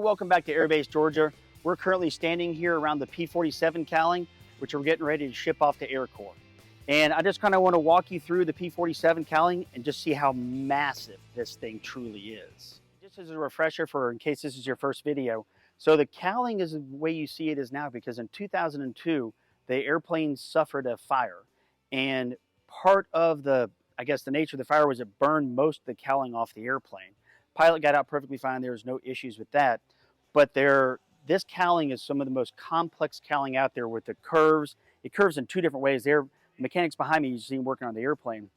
welcome back to Airbase Georgia. We're currently standing here around the P-47 cowling, which we're getting ready to ship off to Air Corps. And I just kind of want to walk you through the P-47 cowling and just see how massive this thing truly is. Just as a refresher for in case this is your first video, so the cowling is the way you see it is now because in 2002, the airplane suffered a fire. And part of the, I guess the nature of the fire was it burned most of the cowling off the airplane. Pilot got out perfectly fine. There was no issues with that. But this cowling is some of the most complex cowling out there with the curves. It curves in two different ways. The mechanics behind me, you see them working on the airplane.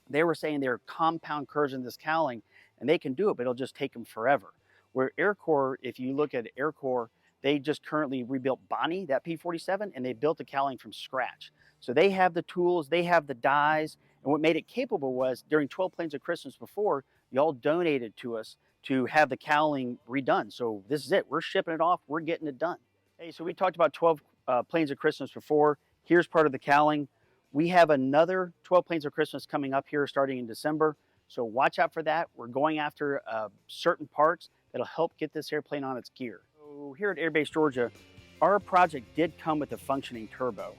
They were saying there are compound curves in this cowling, and they can do it, but it'll just take them forever. Where Air Corps, if you look at Air Corps, they just currently rebuilt Bonnie, that P-47, and they built the cowling from scratch. So they have the tools, they have the dies, and what made it capable was during 12 Planes of Christmas before, y'all donated to us to have the cowling redone. So this is it. We're shipping it off. We're getting it done. Hey, so we talked about 12 Planes of Christmas before. Here's part of the cowling. We have another 12 Planes of Christmas coming up here starting in December. So watch out for that. We're going after certain parts that'll help get this airplane on its gear. So here at Airbase Georgia, our project did come with a functioning turbo,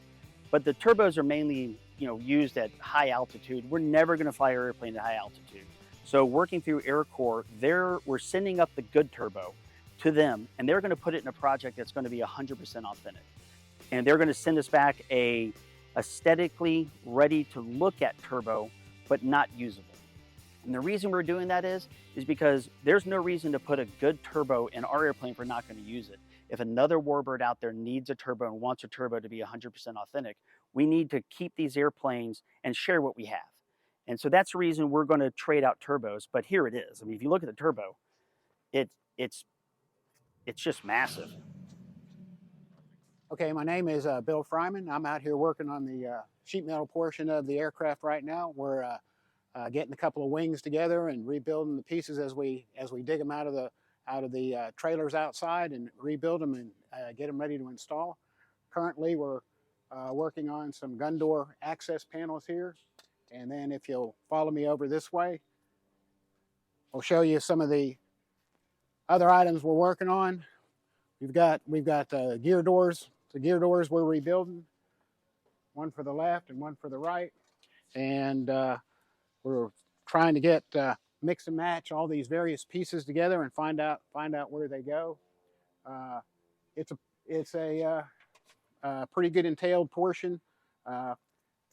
but the turbos are mainly used at high altitude. We're never going to fly our airplane at high altitude. So working through Air Corps, we're sending up the good turbo to them, and they're going to put it in a project that's going to be 100% authentic. And they're going to send us back a aesthetically ready to look at turbo, but not usable. And the reason we're doing that is because there's no reason to put a good turbo in our airplane if we're not going to use it. If another warbird out there needs a turbo and wants a turbo to be 100% authentic, we need to keep these airplanes and share what we have. And so that's the reason we're going to trade out turbos. But here it is. I mean, if you look at the turbo, it's just massive. Okay, my name is Bill Fryman. I'm out here working on the sheet metal portion of the aircraft right now. We're getting a couple of wings together and rebuilding the pieces as we dig them out of the trailers outside and rebuild them and get them ready to install. Currently, we're working on some gun door access panels here. And then if you'll follow me over this way, I'll show you some of the other items we're working on. We've got gear doors. The gear doors we're rebuilding, one for the left and one for the right. And we're trying to get mix and match all these various pieces together and find out where they go. It's a pretty good entailed portion.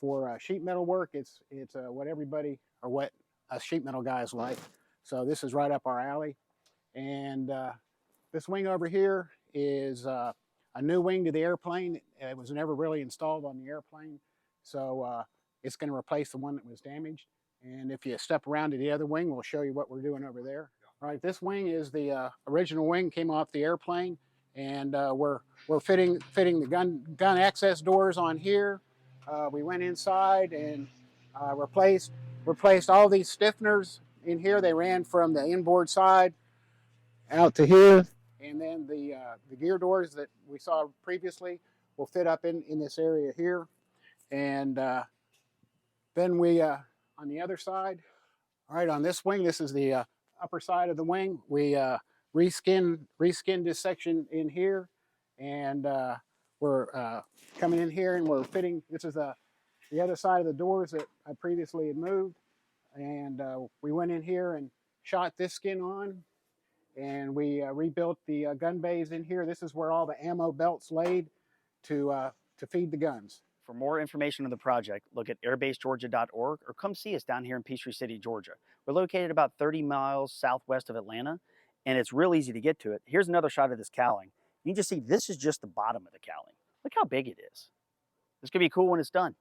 For sheet metal work, it's what everybody or what us sheet metal guys like. So this is right up our alley. And this wing over here is a new wing to the airplane. It was never really installed on the airplane. So it's going to replace the one that was damaged. And if you step around to the other wing, we'll show you what we're doing over there. All right, this wing is the original wing, came off the airplane. And we're fitting the gun access doors on here. We went inside and replaced all these stiffeners in here. They ran from the inboard side out to here, and then the gear doors that we saw previously will fit up in this area here. And then we on the other side. All right, on this wing, this is the upper side of the wing. We reskinned this section in here, and we're coming in here and we're fitting, this is the other side of the doors that I previously had moved. And we went in here and shot this skin on, and we rebuilt the gun bays in here. This is where all the ammo belts laid to feed the guns. For more information on the project, look at airbasegeorgia.org or come see us down here in Peachtree City, Georgia. We're located about 30 miles southwest of Atlanta, and it's real easy to get to it. Here's another shot of this cowling. You can just see this is just the bottom of the cowling. Look how big it is. This could be cool when it's done.